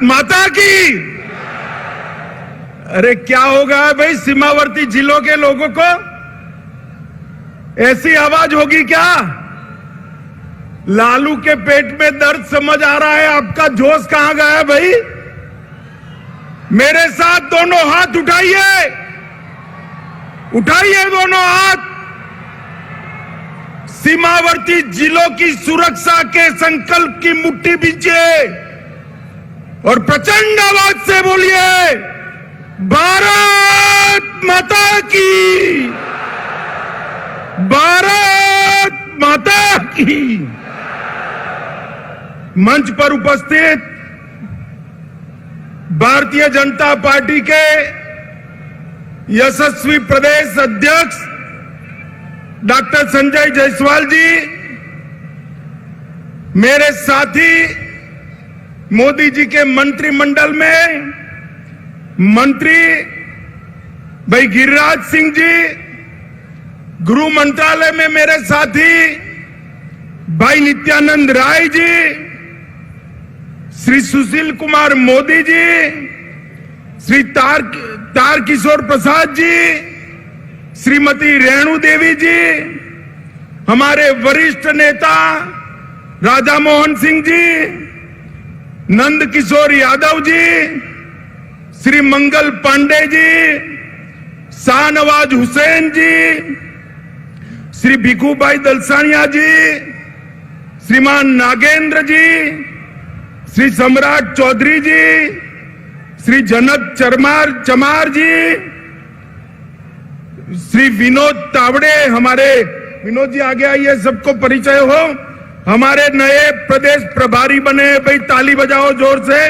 माता की। अरे क्या होगा भाई सीमावर्ती जिलों के लोगों को? ऐसी आवाज होगी क्या? लालू के पेट में दर्द समझ आ रहा है, आपका जोश कहां गया भाई? मेरे साथ दोनों हाथ उठाइए, उठाइए दोनों हाथ। सीमावर्ती जिलों की सुरक्षा के संकल्प की मुट्ठी बींचिए और प्रचंड आवाज से बोलिए, भारत माता की, भारत माता की। मंच पर उपस्थित भारतीय जनता पार्टी के यशस्वी प्रदेश अध्यक्ष डॉक्टर संजय जायसवाल जी, मेरे साथी मोदी जी के मंत्रिमंडल में मंत्री भाई गिरिराज सिंह जी, गृह मंत्रालय में मेरे साथी भाई नित्यानंद राय जी, श्री सुशील कुमार मोदी जी, श्री तारकिशोर प्रसाद जी, श्रीमती रेणु देवी जी, हमारे वरिष्ठ नेता राधा मोहन सिंह जी, नंद किशोर यादव जी, श्री मंगल पांडे जी, शाहनवाज हुसैन जी, श्री भिखूभाई दलसानिया जी, श्रीमान नागेंद्र जी, श्री सम्राट चौधरी जी, श्री जनक चमार जी, श्री विनोद तावड़े, हमारे विनोद जी आगे आइए, सबको परिचय हो, हमारे नए प्रदेश प्रभारी बने, भाई ताली बजाओ जोर से।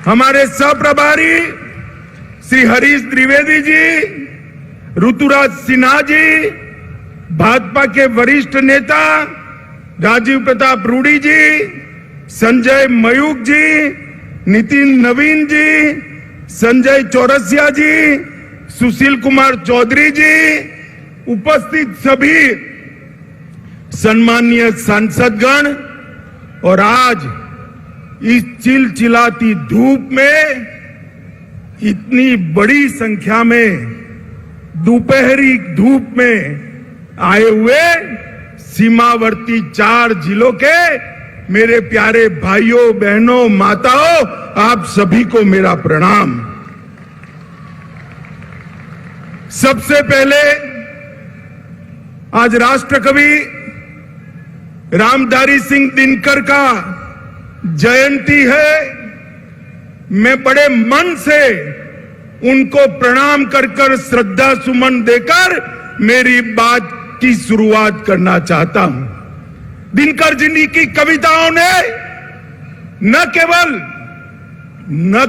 हमारे सह प्रभारी श्री हरीश द्विवेदी जी, ऋतुराज सिन्हा जी, भाजपा के वरिष्ठ नेता राजीव प्रताप रूडी जी, संजय मयूख जी, नितिन नवीन जी, संजय चौरसिया जी, सुशील कुमार चौधरी जी, उपस्थित सभी सम्मानीय सांसदगण, और आज इस चिलचिलाती धूप में इतनी बड़ी संख्या में दोपहरी धूप में आए हुए सीमावर्ती 4 जिलों के मेरे प्यारे भाइयों बहनों माताओं, आप सभी को मेरा प्रणाम। सबसे पहले आज राष्ट्रकवि रामधारी सिंह दिनकर का जयंती है। मैं बड़े मन से उनको प्रणाम कर श्रद्धा सुमन देकर मेरी बात की शुरुआत करना चाहता हूं। दिनकर जी की कविताओं ने न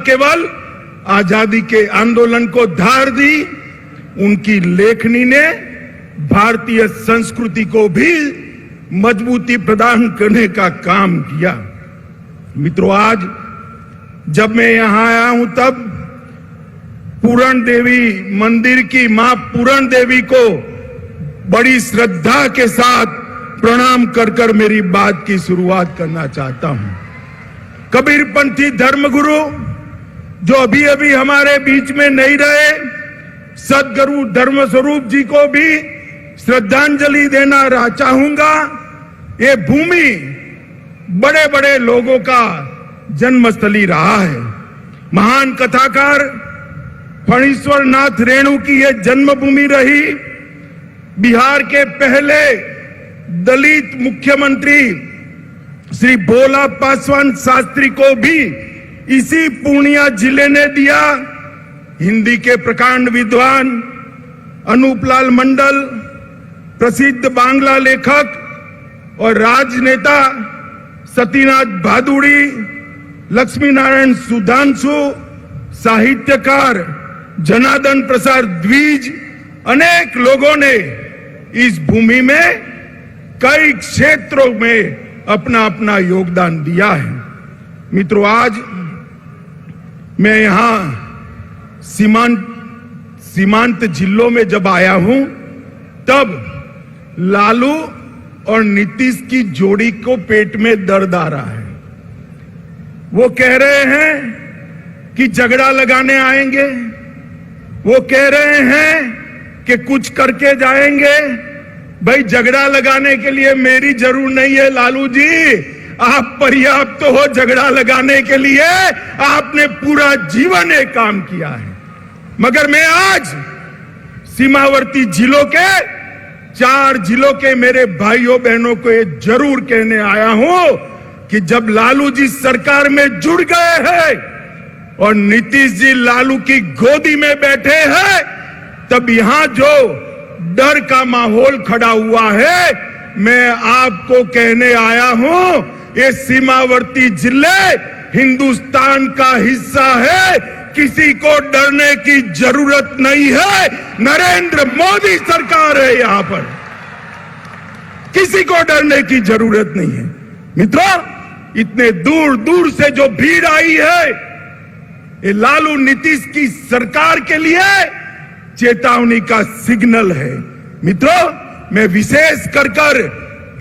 केवल आजादी के आंदोलन को धार दी, उनकी लेखनी ने भारतीय संस्कृति को भी मजबूती प्रदान करने का काम किया। मित्रों, आज जब मैं यहां आया हूं तब पूरण देवी मंदिर की मां पूरण देवी को बड़ी श्रद्धा के साथ प्रणाम कर मेरी बात की शुरुआत करना चाहता हूं। कबीरपंथी धर्मगुरु जो अभी अभी हमारे बीच में नहीं रहे, सदगुरु धर्मस्वरूप जी को भी श्रद्धांजलि देना चाहूंगा। ये भूमि बड़े बड़े लोगों का जन्मस्थली रहा है। महान कथाकार फणीश्वर नाथ रेणु की यह जन्मभूमि रही। बिहार के पहले दलित मुख्यमंत्री श्री भोला पासवान शास्त्री को भी इसी पूर्णिया जिले ने दिया। हिंदी के प्रकांड विद्वान अनूपलाल मंडल, प्रसिद्ध बांग्ला लेखक और राजनेता सतीनाथ भादुड़ी, लक्ष्मी नारायण सुधांशु, साहित्यकार जनार्दन प्रसाद द्विज, अनेक लोगों ने इस भूमि में कई क्षेत्रों में अपना अपना योगदान दिया है। मित्रों, आज मैं यहां सीमांत जिलों में जब आया हूं तब लालू और नीतीश की जोड़ी को पेट में दर्द आ रहा है। वो कह रहे हैं कि झगड़ा लगाने आएंगे, वो कह रहे हैं कि कुछ करके जाएंगे। भाई झगड़ा लगाने के लिए मेरी जरूर नहीं है लालू जी, आप पर्याप्त हो झगड़ा लगाने के लिए, आपने पूरा जीवन एक काम किया है। मगर मैं आज सीमावर्ती जिलों के 4 जिलों के मेरे भाइयों बहनों को ये जरूर कहने आया हूं कि जब लालू जी सरकार में जुड़ गए हैं और नीतीश जी लालू की गोदी में बैठे हैं, तब यहां जो डर का माहौल खड़ा हुआ है, मैं आपको कहने आया हूं, ये सीमावर्ती जिले हिंदुस्तान का हिस्सा है, किसी को डरने की जरूरत नहीं है। नरेंद्र मोदी सरकार है यहां पर, किसी को डरने की जरूरत नहीं है। मित्रों, इतने दूर दूर से जो भीड़ आई है, ये लालू नीतीश की सरकार के लिए चेतावनी का सिग्नल है। मित्रों, मैं विशेष कर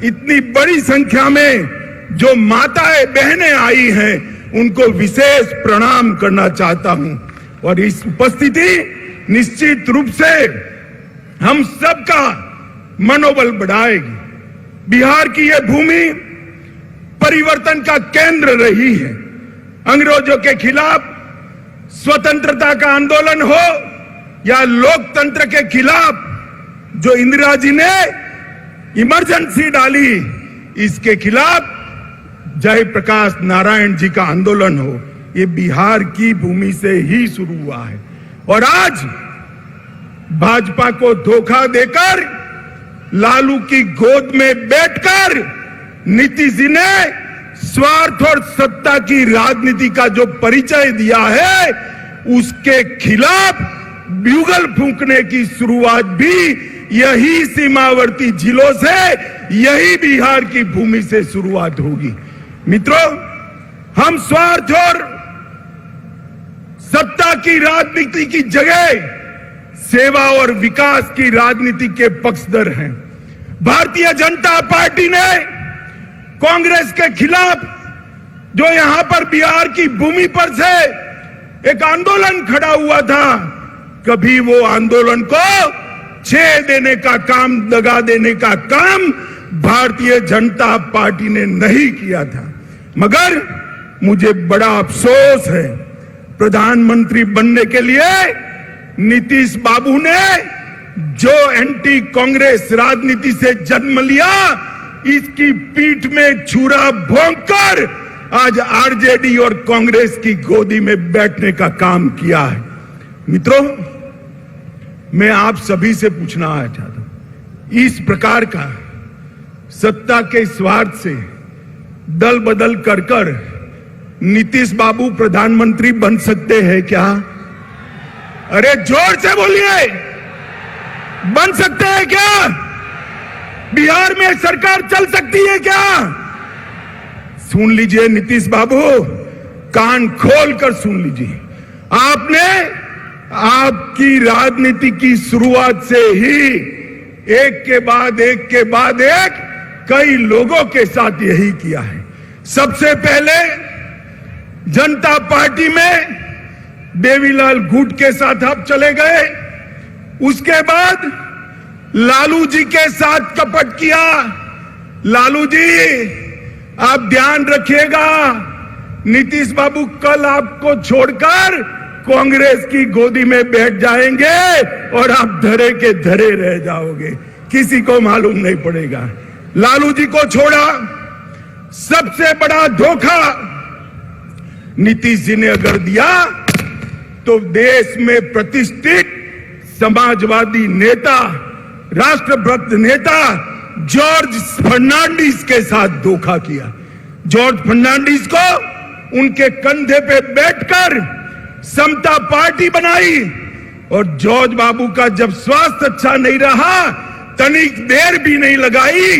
इतनी बड़ी संख्या में जो माताएं बहनें आई हैं, उनको विशेष प्रणाम करना चाहता हूं। और इस उपस्थिति निश्चित रूप से हम सबका मनोबल बढ़ाएगी। बिहार की यह भूमि परिवर्तन का केंद्र रही है। अंग्रेजों के खिलाफ स्वतंत्रता का आंदोलन हो या लोकतंत्र के खिलाफ जो इंदिरा जी ने इमरजेंसी डाली, इसके खिलाफ जयप्रकाश नारायण जी का आंदोलन हो, ये बिहार की भूमि से ही शुरू हुआ है। और आज भाजपा को धोखा देकर लालू की गोद में बैठकर नीतीश जी ने स्वार्थ और सत्ता की राजनीति का जो परिचय दिया है, उसके खिलाफ ब्यूगल फूंकने की शुरुआत भी यही सीमावर्ती जिलों से, यही बिहार की भूमि से शुरुआत होगी। मित्रों, हम स्वार्थ और सत्ता की राजनीति की जगह सेवा और विकास की राजनीति के पक्षधर हैं। भारतीय जनता पार्टी ने कांग्रेस के खिलाफ जो यहां पर बिहार की भूमि पर से एक आंदोलन खड़ा हुआ था, कभी वो आंदोलन को छेद देने का काम, दगा देने का काम भारतीय जनता पार्टी ने नहीं किया था। मगर मुझे बड़ा अफसोस है, प्रधानमंत्री बनने के लिए नीतीश बाबू ने जो एंटी कांग्रेस राजनीति से जन्म लिया, इसकी पीठ में छुरा भोंककर आज आरजेडी और कांग्रेस की गोदी में बैठने का काम किया है। मित्रों, मैं आप सभी से पूछना चाहता हूं, इस प्रकार का सत्ता के स्वार्थ से दल बदल कर नीतीश बाबू प्रधानमंत्री बन सकते हैं क्या? अरे जोर से बोलिए, बन सकते हैं क्या? बिहार में सरकार चल सकती है क्या? सुन लीजिए नीतीश बाबू, कान खोल कर सुन लीजिए। आपने आपकी राजनीति की शुरुआत से ही एक के बाद एक कई लोगों के साथ यही किया है। सबसे पहले जनता पार्टी में देवीलाल गुट के साथ आप चले गए, उसके बाद लालू जी के साथ कपट किया। लालू जी, आप ध्यान रखिएगा, नीतीश बाबू कल आपको छोड़कर कांग्रेस की गोदी में बैठ जाएंगे और आप धरे के धरे रह जाओगे, किसी को मालूम नहीं पड़ेगा। लालू जी को छोड़ा, सबसे बड़ा धोखा नीतीश जी ने अगर दिया तो देश में प्रतिष्ठित समाजवादी नेता, राष्ट्रभक्त नेता जॉर्ज फर्नांडिस के साथ धोखा किया। जॉर्ज फर्नांडिस को उनके कंधे पे बैठकर समता पार्टी बनाई और जॉर्ज बाबू का जब स्वास्थ्य अच्छा नहीं रहा, तनिक देर भी नहीं लगाई,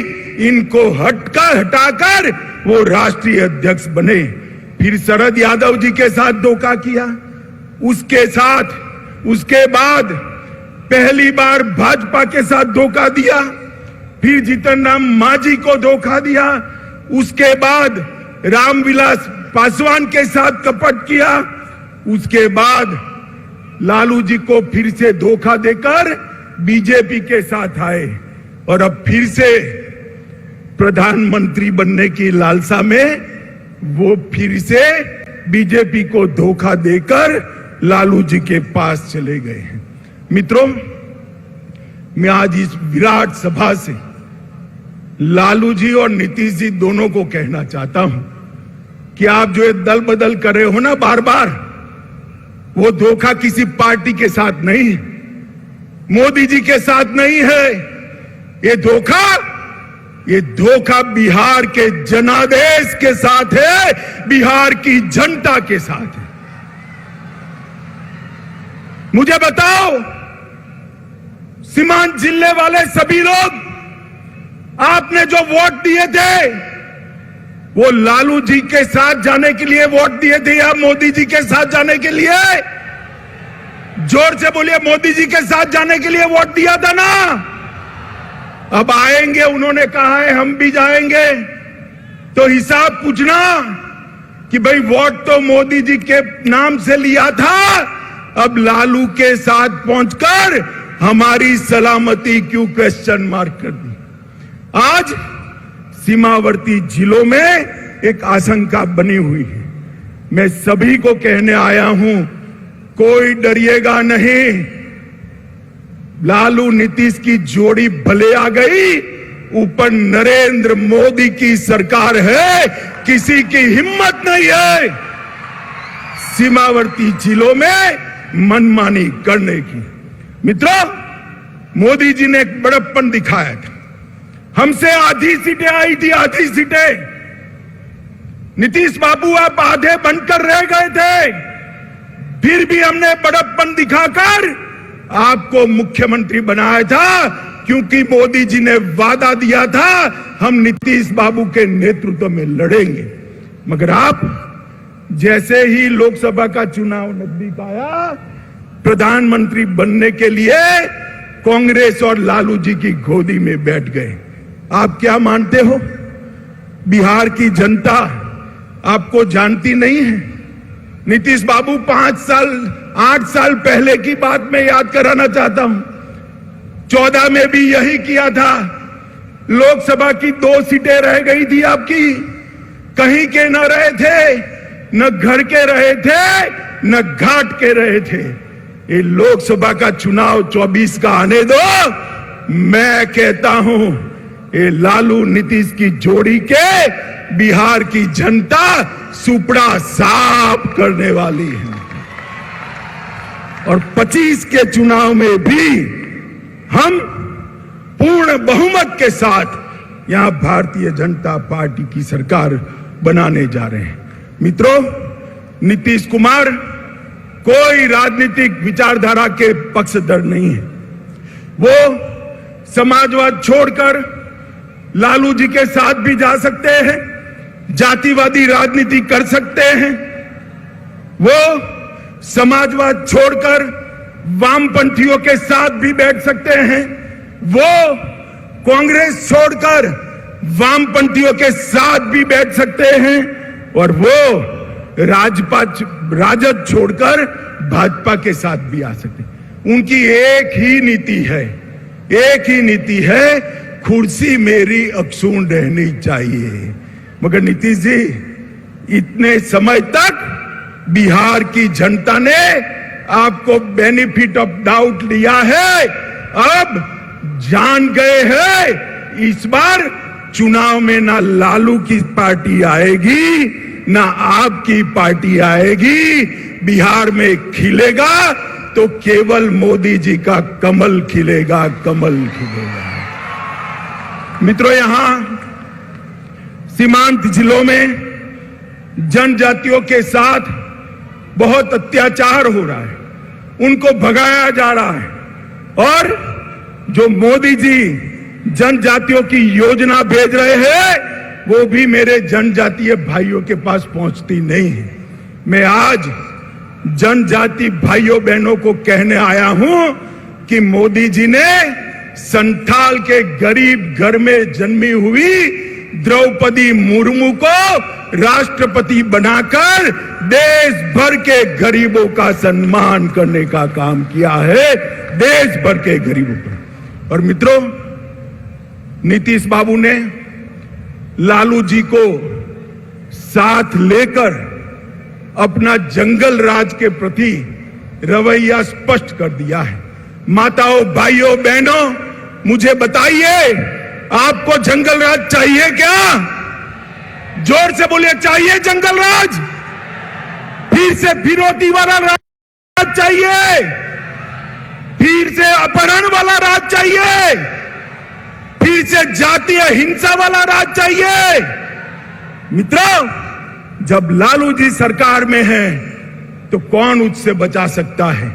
इनको हटाकर वो राष्ट्रीय अध्यक्ष बने। फिर शरद यादव जी के साथ धोखा किया, उसके बाद पहली बार भाजपा के साथ धोखा दिया, फिर जीतन राम मांझी को धोखा दिया, उसके बाद रामविलास पासवान के साथ कपट किया, उसके बाद लालू जी को फिर से धोखा देकर बीजेपी के साथ आए और अब फिर से प्रधानमंत्री बनने की लालसा में वो फिर से बीजेपी को धोखा देकर लालू जी के पास चले गए हैं। मित्रों, मैं आज इस विराट सभा से लालू जी और नीतीश जी दोनों को कहना चाहता हूं कि आप जो ये दल बदल कर रहे हो ना बार बार, वो धोखा किसी पार्टी के साथ नहीं है, मोदी जी के साथ नहीं है। ये धोखा बिहार के जनादेश के साथ है, बिहार की जनता के साथ है। मुझे बताओ, सीमांत जिले वाले सभी लोग आपने जो वोट दिए थे, वो लालू जी के साथ जाने के लिए वोट दिए थे या मोदी जी के साथ जाने के लिए? जोर से बोलिए, मोदी जी के साथ जाने के लिए वोट दिया था ना? अब आएंगे, उन्होंने कहा है हम भी जाएंगे, तो हिसाब पूछना कि भाई वोट तो मोदी जी के नाम से लिया था, अब लालू के साथ पहुंचकर हमारी सलामती क्यों क्वेश्चन मार्क कर दी? आज सीमावर्ती जिलों में एक आशंका बनी हुई है। मैं सभी को कहने आया हूं, कोई डरिएगा नहीं। लालू नीतीश की जोड़ी भले आ गई, ऊपर नरेंद्र मोदी की सरकार है, किसी की हिम्मत नहीं है सीमावर्ती जिलों में मनमानी करने की। मित्रों, मोदी जी ने एक बड़प्पन दिखाया था। हमसे आधी सीटें आई थी, आधी सीटें। नीतीश बाबू आप आधे बनकर रह गए थे, फिर भी हमने बड़प्पन दिखाकर आपको मुख्यमंत्री बनाया था, क्योंकि मोदी जी ने वादा दिया था हम नीतीश बाबू के नेतृत्व में लड़ेंगे। मगर आप जैसे ही लोकसभा का चुनाव नजदीक आया, प्रधानमंत्री बनने के लिए कांग्रेस और लालू जी की गोदी में बैठ गए। आप क्या मानते हो, बिहार की जनता आपको जानती नहीं है? नीतीश बाबू 8 साल पहले की बात मैं याद कराना चाहता हूं। 14 में भी यही किया था। लोकसभा की 2 सीटें रह गई थी आपकी, कहीं के न रहे थे, न घर के रहे थे, न घाट के रहे थे। ये लोकसभा का चुनाव 24 का आने दो। मैं कहता हूं, ये लालू नीतीश की जोड़ी के बिहार की जनता सुपड़ा साफ करने वाली है। और 25 के चुनाव में भी हम पूर्ण बहुमत के साथ यहां भारतीय जनता पार्टी की सरकार बनाने जा रहे हैं। मित्रों, नीतीश कुमार कोई राजनीतिक विचारधारा के पक्षधर नहीं है। वो समाजवाद छोड़कर लालू जी के साथ भी जा सकते हैं, जातिवादी राजनीति कर सकते हैं। वो समाजवाद छोड़कर वामपंथियों के साथ भी बैठ सकते हैं। वो कांग्रेस छोड़कर वामपंथियों के साथ भी बैठ सकते हैं। और वो राजद छोड़कर भाजपा के साथ भी आ सकते हैं। उनकी एक ही नीति है, कुर्सी मेरी अक्षुण रहनी चाहिए। मगर नीतीश जी, इतने समय तक बिहार की जनता ने आपको बेनिफिट ऑफ डाउट लिया है, अब जान गए हैं इस बार चुनाव में ना लालू की पार्टी आएगी, ना आपकी पार्टी आएगी। बिहार में खिलेगा तो केवल मोदी जी का कमल खिलेगा, कमल खिलेगा। मित्रों, यहां सीमांत जिलों में जनजातियों के साथ बहुत अत्याचार हो रहा है, उनको भगाया जा रहा है। और जो मोदी जी जनजातियों की योजना भेज रहे हैं, वो भी मेरे जनजातीय भाइयों के पास पहुंचती नहीं है। मैं आज जनजाति भाइयों बहनों को कहने आया हूं कि मोदी जी ने संथाल के गरीब घर में जन्मी हुई द्रौपदी मुर्मू को राष्ट्रपति बनाकर देश भर के गरीबों का सम्मान करने का काम किया है, देश भर के गरीबों का। और मित्रों, नीतीश बाबू ने लालू जी को साथ लेकर अपना जंगल राज के प्रति रवैया स्पष्ट कर दिया है। माताओं, भाइयों, बहनों, मुझे बताइए, आपको जंगल राज चाहिए क्या? जोर से बोलिए, चाहिए जंगल राज? फिर से फिरौती वाला राज चाहिए? फिर से अपहरण वाला राज चाहिए? फिर से जातीय हिंसा वाला राज चाहिए? मित्रों, जब लालू जी सरकार में है तो कौन उससे बचा सकता है?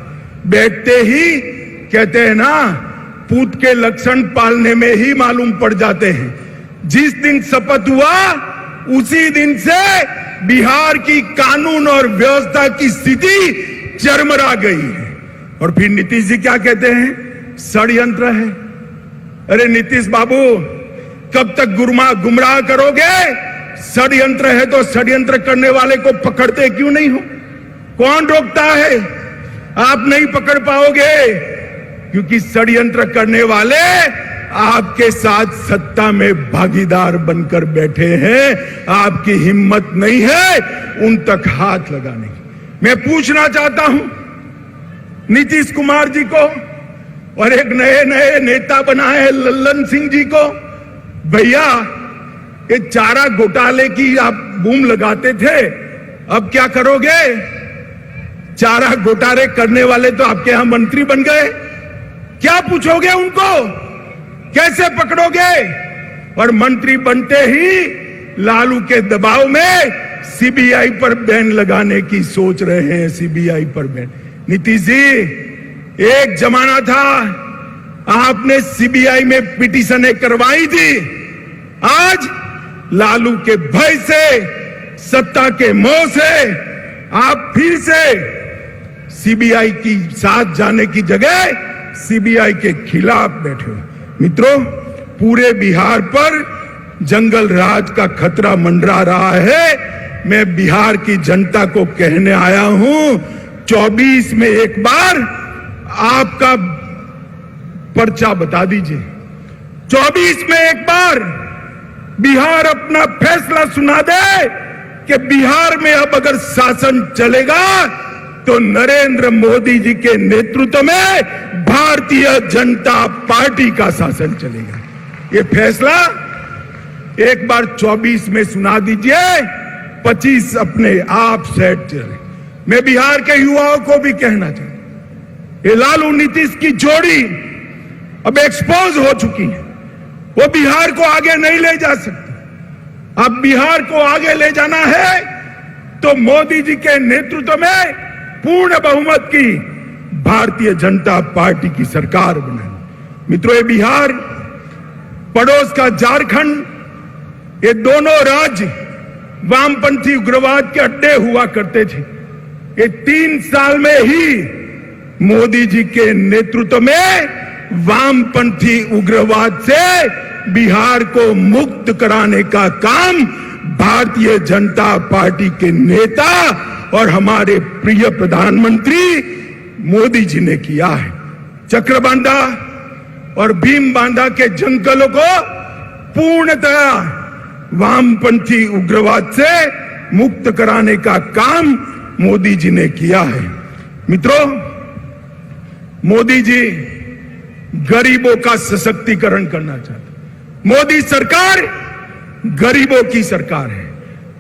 बैठते ही कहते हैं ना, पूत के लक्षण पालने में ही मालूम पड़ जाते हैं। जिस दिन शपथ हुआ उसी दिन से बिहार की कानून और व्यवस्था की स्थिति चरमरा गई है। और फिर नीतीश जी क्या कहते हैं? षड्यंत्र है। अरे नीतीश बाबू, कब तक गुमराह करोगे? षड्यंत्र है तो षड्यंत्र करने वाले को पकड़ते क्यों नहीं हो? कौन रोकता है? आप नहीं पकड़ पाओगे, क्योंकि षड्यंत्र करने वाले आपके साथ सत्ता में भागीदार बनकर बैठे हैं। आपकी हिम्मत नहीं है उन तक हाथ लगाने की। मैं पूछना चाहता हूं नीतीश कुमार जी को और एक नए नए नेता बनाए लल्लन सिंह जी को, भैया ये चारा घोटाले की आप बूम लगाते थे, अब क्या करोगे? चारा घोटाले करने वाले तो आपके यहां मंत्री बन गए, क्या पूछोगे उनको? कैसे पकड़ोगे? और मंत्री बनते ही लालू के दबाव में सीबीआई पर बैन लगाने की सोच रहे हैं। सीबीआई पर बैन। नीतीश जी, एक जमाना था आपने सीबीआई में पिटीशनें करवाई थी, आज लालू के भय से, सत्ता के मोह से आप फिर से सीबीआई की साथ जाने की जगह सीबीआई के खिलाफ बैठे हो। मित्रों, पूरे बिहार पर जंगल राज का खतरा मंडरा रहा है। मैं बिहार की जनता को कहने आया हूं, 24 में एक बार आपका पर्चा बता दीजिए। 24 में एक बार बिहार अपना फैसला सुना दे कि बिहार में अब अगर शासन चलेगा तो नरेंद्र मोदी जी के नेतृत्व में भारतीय जनता पार्टी का शासन चलेगा। ये फैसला एक बार 24 में सुना दीजिए, 25 अपने आप सेट चले। मैं बिहार के युवाओं को भी कहना चाहता हूं, ये लालू नीतीश की जोड़ी अब एक्सपोज हो चुकी है। वो बिहार को आगे नहीं ले जा सकती। अब बिहार को आगे ले जाना है तो मोदी जी के नेतृत्व में पूर्ण बहुमत की भारतीय जनता पार्टी की सरकार बनानी। मित्रों, ये बिहार, पड़ोस का झारखंड, ये दोनों राज्य वामपंथी उग्रवाद के अड्डे हुआ करते थे। ये 3 साल में ही मोदी जी के नेतृत्व में वामपंथी उग्रवाद से बिहार को मुक्त कराने का काम भारतीय जनता पार्टी के नेता और हमारे प्रिय प्रधानमंत्री मोदी जी ने किया है। चक्रबांधा और भीम बांधा के जंगलों को पूर्णतः वामपंथी उग्रवाद से मुक्त कराने का काम मोदी जी ने किया है। मित्रों, मोदी जी गरीबों का सशक्तिकरण करना चाहते। मोदी सरकार गरीबों की सरकार है।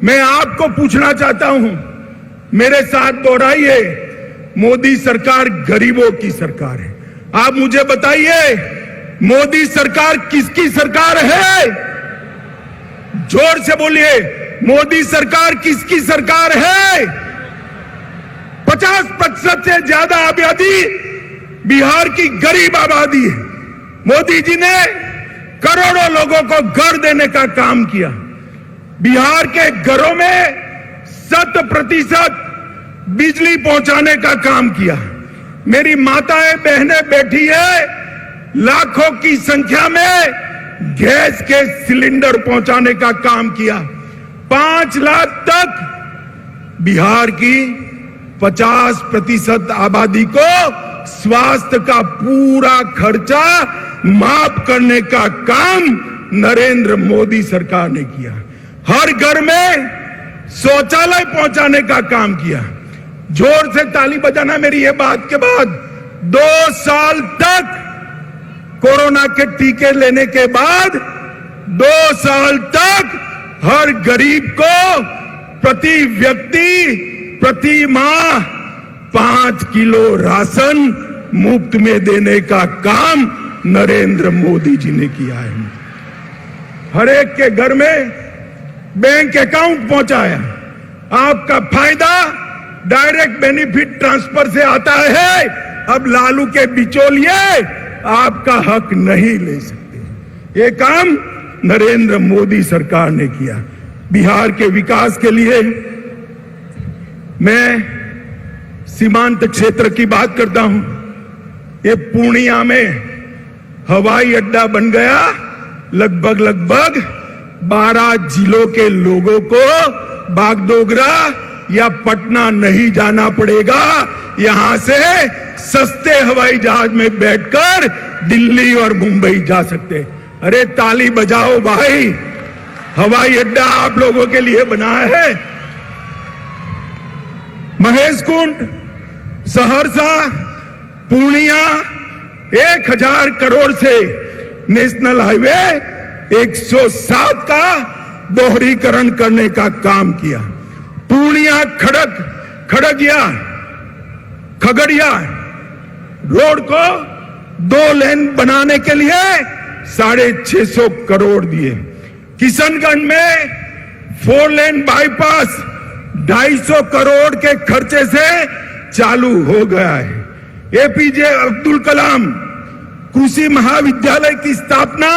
मैं आपको पूछना चाहता हूं, मेरे साथ दोहराइए, मोदी सरकार गरीबों की सरकार है। आप मुझे बताइए, मोदी सरकार किसकी सरकार है? जोर से बोलिए, मोदी सरकार किसकी सरकार है? 50% से ज्यादा आबादी बिहार की गरीब आबादी है। मोदी जी ने करोड़ों लोगों को घर देने का काम किया। बिहार के घरों में 100% बिजली पहुंचाने का काम किया। मेरी माताएं बहनें बैठी है, लाखों की संख्या में गैस के सिलेंडर पहुंचाने का काम किया। 5 लाख तक बिहार की 50% आबादी को स्वास्थ्य का पूरा खर्चा माफ करने का काम नरेंद्र मोदी सरकार ने किया। हर घर में शौचालय पहुंचाने का काम किया। जोर से ताली बजाना मेरी ये बात के बाद। 2 साल तक कोरोना के टीके लेने के बाद 2 साल तक हर गरीब को प्रति व्यक्ति प्रति माह 5 किलो राशन मुफ्त में देने का काम नरेंद्र मोदी जी ने किया है। हर एक के घर में बैंक अकाउंट पहुंचाया। आपका फायदा डायरेक्ट बेनिफिट ट्रांसफर से आता है। अब लालू के बिचौलिए आपका हक नहीं ले सकते। ये काम नरेंद्र मोदी सरकार ने किया। बिहार के विकास के लिए मैं सीमांत क्षेत्र की बात करता हूं। ये पूर्णिया में हवाई अड्डा बन गया। लगभग 12 जिलों के लोगों को बागडोगरा या पटना नहीं जाना पड़ेगा। यहां से सस्ते हवाई जहाज में बैठकर दिल्ली और मुंबई जा सकते। अरे ताली बजाओ भाई, हवाई अड्डा आप लोगों के लिए बनाया है। महेशकुंड, सहरसा, पूर्णिया 1000 करोड़ से नेशनल हाईवे 107 का दोहरीकरण करने का काम किया। पूर्णिया खगड़िया रोड को 2 लेन बनाने के लिए 650 करोड़ दिए। किशनगंज में 4 लेन बाईपास 250 करोड़ के खर्चे से चालू हो गया है। एपीजे अब्दुल कलाम कृषि महाविद्यालय की स्थापना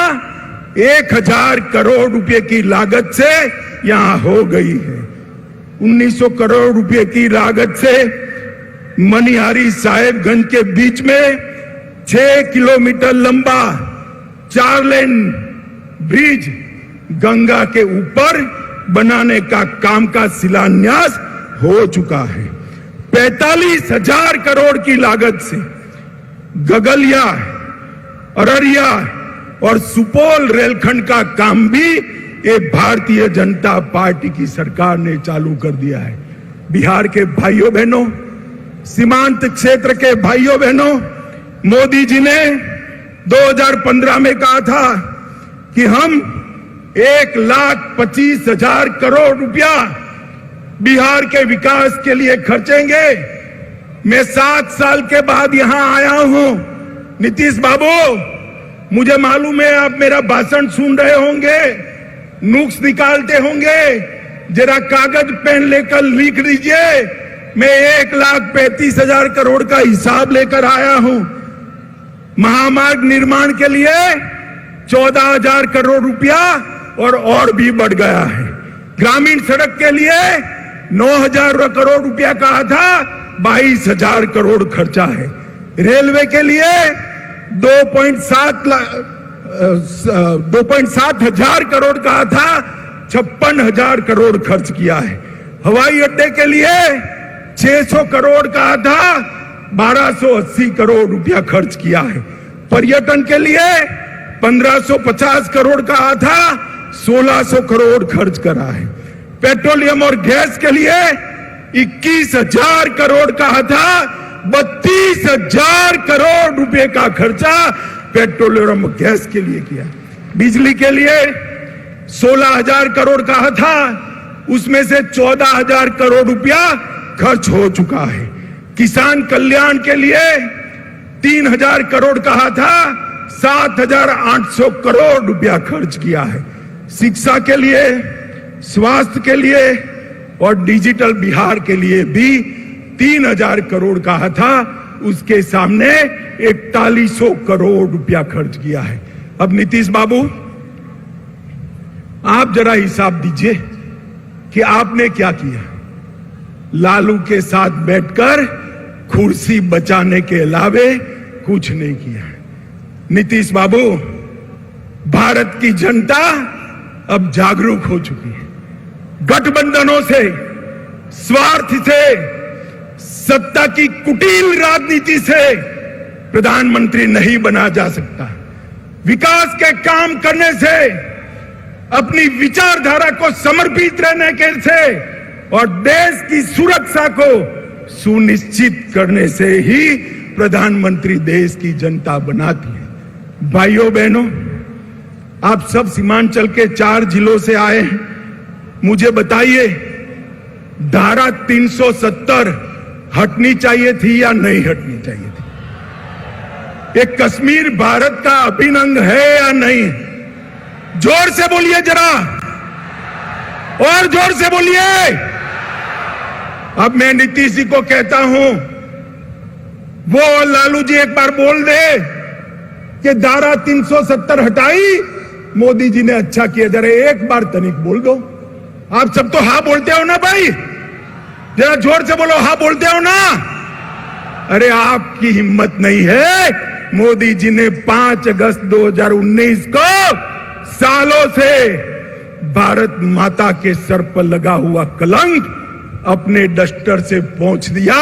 1000 करोड़ रुपए की लागत से यहां हो गई है। 1900 करोड़ रुपए की लागत से मनिहारी साहेबगंज के बीच में 6 किलोमीटर लंबा 4 लेन ब्रिज गंगा के ऊपर बनाने का काम का शिलान्यास हो चुका है। 45,000 करोड़ की लागत से गगलिया, अररिया और सुपौल रेलखंड का काम भी ये भारतीय जनता पार्टी की सरकार ने चालू कर दिया है। बिहार के भाइयों बहनों, सीमांत क्षेत्र के भाइयों बहनों, मोदी जी ने 2015 में कहा था कि हम 1,25,000 करोड़ रुपया बिहार के विकास के लिए खर्चेंगे। मैं 7 साल के बाद यहां आया हूं। नीतीश बाबू, मुझे मालूम है आप मेरा भाषण सुन रहे होंगे, नुक्स निकालते होंगे। जरा कागज पेन लेकर लिख लीजिए। मैं 1,35,000 करोड़ का हिसाब लेकर आया हूं। महामार्ग निर्माण के लिए 14,000 करोड़ रुपया और भी बढ़ गया है। ग्रामीण सड़क के लिए 9,000 करोड़ रुपया कहा था, 22,000 करोड़ खर्चा है। रेलवे के लिए 2.7 हजार करोड़ कहा था, 56,000 करोड़ खर्च किया है। हवाई अड्डे के लिए 600 करोड़ कहा था, 1280 करोड़ रुपया खर्च किया है। पर्यटन के लिए 1550 करोड़ कहा था, 1600 करोड़ खर्च करा है। पेट्रोलियम और गैस के लिए 21,000 करोड़ कहा था, 32,000 करोड़ रुपए का खर्चा पेट्रोलियम और गैस के लिए किया। बिजली के लिए 16,000 करोड़ कहा था, उसमें से 14,000 करोड़ रुपया खर्च हो चुका है। किसान कल्याण के लिए 3,000 करोड़ कहा था, 7,800 करोड़ रुपया खर्च किया है। शिक्षा के लिए, स्वास्थ्य के लिए और डिजिटल बिहार के लिए भी 3,000 करोड़ कहा था, उसके सामने 4100 करोड़ रुपया खर्च किया है। अब नीतीश बाबू, आप जरा हिसाब दीजिए कि आपने क्या किया। लालू के साथ बैठकर कुर्सी बचाने के अलावे कुछ नहीं किया। नीतीश बाबू, भारत की जनता अब जागरूक हो चुकी है। गठबंधनों से, स्वार्थ से, सत्ता की कुटिल राजनीति से प्रधानमंत्री नहीं बना जा सकता। विकास के काम करने से, अपनी विचारधारा को समर्पित रहने के से और देश की सुरक्षा को सुनिश्चित करने से ही प्रधानमंत्री देश की जनता बनाती है। भाइयों बहनों, आप सब सीमांचल के 4 जिलों से आए हैं। मुझे बताइए, धारा 370 हटनी चाहिए थी या नहीं हटनी चाहिए थी? एक कश्मीर भारत का अभिन्न अंग है या नहीं? जोर से बोलिए जरा, और जोर से बोलिए। अब मैं नीतीश जी को कहता हूं, वो लालू जी एक बार बोल दे कि धारा 370 हटाई, मोदी जी ने अच्छा किया। जरा एक बार तनिक बोल दो। आप सब तो हाँ बोलते हो ना भाई, जरा जोर से बोलो, हाँ बोलते हो ना? अरे आपकी हिम्मत नहीं है। मोदी जी ने 5 अगस्त 2019 को सालों से भारत माता के सर पर लगा हुआ कलंक अपने डस्टर से पोंछ दिया।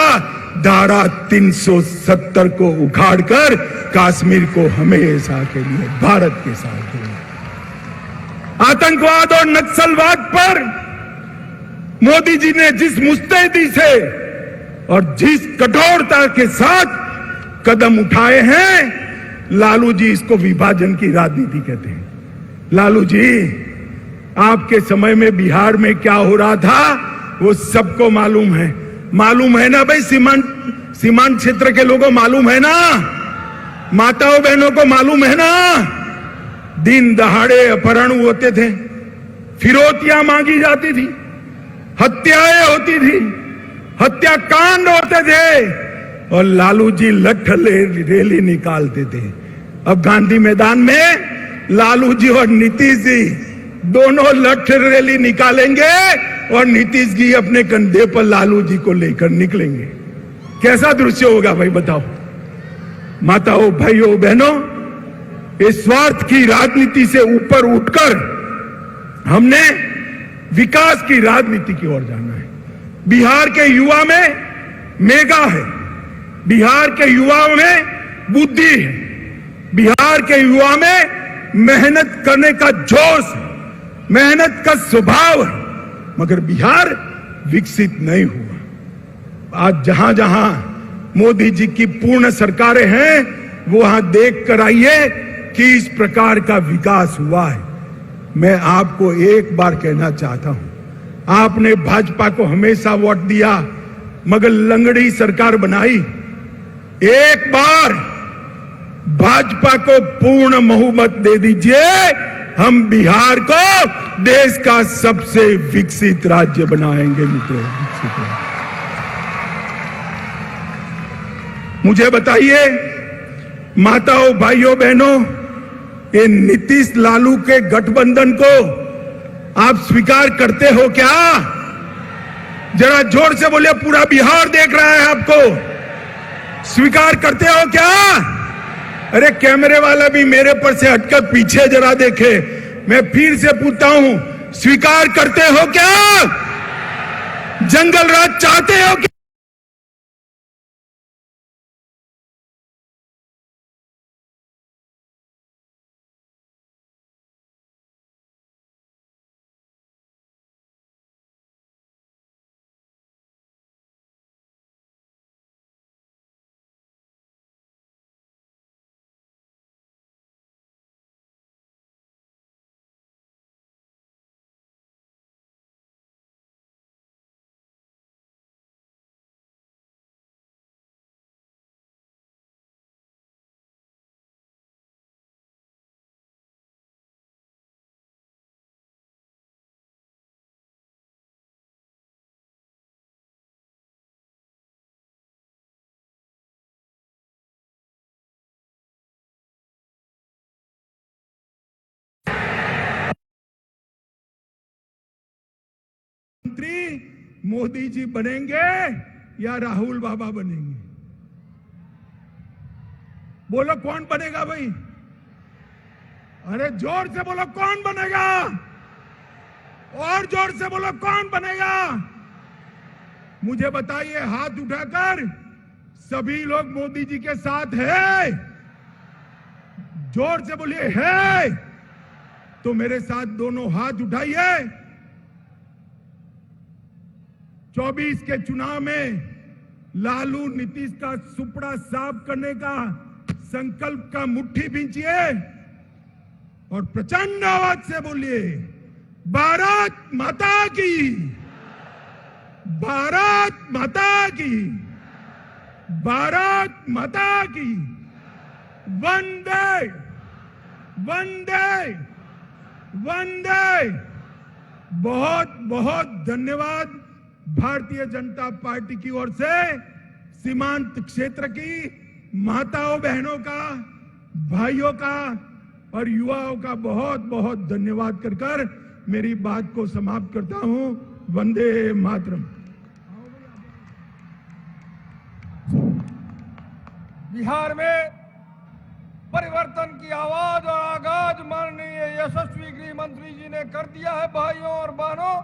धारा 370 को उखाड़कर कश्मीर को हमेशा के लिए भारत के साथ जोड़ा। आतंकवाद और नक्सलवाद पर मोदी जी ने जिस मुस्तैदी से और जिस कठोरता के साथ कदम उठाए हैं, लालू जी इसको विभाजन की राजनीति कहते हैं। लालू जी, आपके समय में बिहार में क्या हो रहा था वो सबको मालूम है। मालूम है ना भाई? सीमांत क्षेत्र के लोगों मालूम है ना? माताओं बहनों को मालूम है ना? दिन दहाड़े अपहरण होते थे, फिरौतियां मांगी जाती थी, हत्याएं होती थी, हत्याकांड होते थे, और लालू जी लठ रैली निकालते थे। अब गांधी मैदान में लालू जी और नीतीश जी दोनों लठ रैली निकालेंगे और नीतीश जी अपने कंधे पर लालू जी को लेकर निकलेंगे। कैसा दृश्य होगा भाई, बताओ। माताओं, भाइयों, बहनों, इस स्वार्थ की राजनीति से ऊपर उठकर हमने विकास की राजनीति की ओर जाना है। बिहार के युवा में मेगा है, बिहार के युवाओं में बुद्धि है, बिहार के युवा में मेहनत करने का जोश है, मेहनत का स्वभाव है, मगर बिहार विकसित नहीं हुआ। आज जहां जहां मोदी जी की पूर्ण सरकारें हैं, वहां देख कर आइए कि इस प्रकार का विकास हुआ है। मैं आपको एक बार कहना चाहता हूं, आपने भाजपा को हमेशा वोट दिया मगर लंगड़ी सरकार बनाई। एक बार भाजपा को पूर्ण बहुमत दे दीजिए, हम बिहार को देश का सबसे विकसित राज्य बनाएंगे। मित्रों, मुझे बताइए, माताओं, भाइयों, बहनों, ये नीतीश लालू के गठबंधन को आप स्वीकार करते हो क्या? जरा जोर से बोलिए, पूरा बिहार देख रहा है आपको। स्वीकार करते हो क्या? अरे कैमरे वाला भी मेरे पर से हटकर पीछे जरा देखे। मैं फिर से पूछता हूं, स्वीकार करते हो क्या? जंगल राज चाहते हो क्या? मंत्री मोदी जी बनेंगे या राहुल बाबा बनेंगे? बोलो, कौन बनेगा भाई? अरे जोर से बोलो, कौन बनेगा? और जोर से बोलो, कौन बनेगा? मुझे बताइए, हाथ उठाकर सभी लोग मोदी जी के साथ है? जोर से बोलिए, है तो मेरे साथ दोनों हाथ उठाइए। 24 के चुनाव में लालू नीतीश का सुपड़ा साफ करने का संकल्प का मुट्ठी भींचिए और प्रचंड आवाज से बोलिए, भारत माता की, भारत माता की, भारत माता की, वंदे वंदे वंदे। बहुत बहुत धन्यवाद भारतीय जनता पार्टी की ओर से सीमांत क्षेत्र की माताओं बहनों का, भाइयों का और युवाओं का बहुत बहुत धन्यवाद कर मेरी बात को समाप्त करता हूं। वंदे मातरम। बिहार में परिवर्तन की आवाज और आगाज माननीय यशस्वी गृह मंत्री जी ने कर दिया है। भाइयों और बहनों,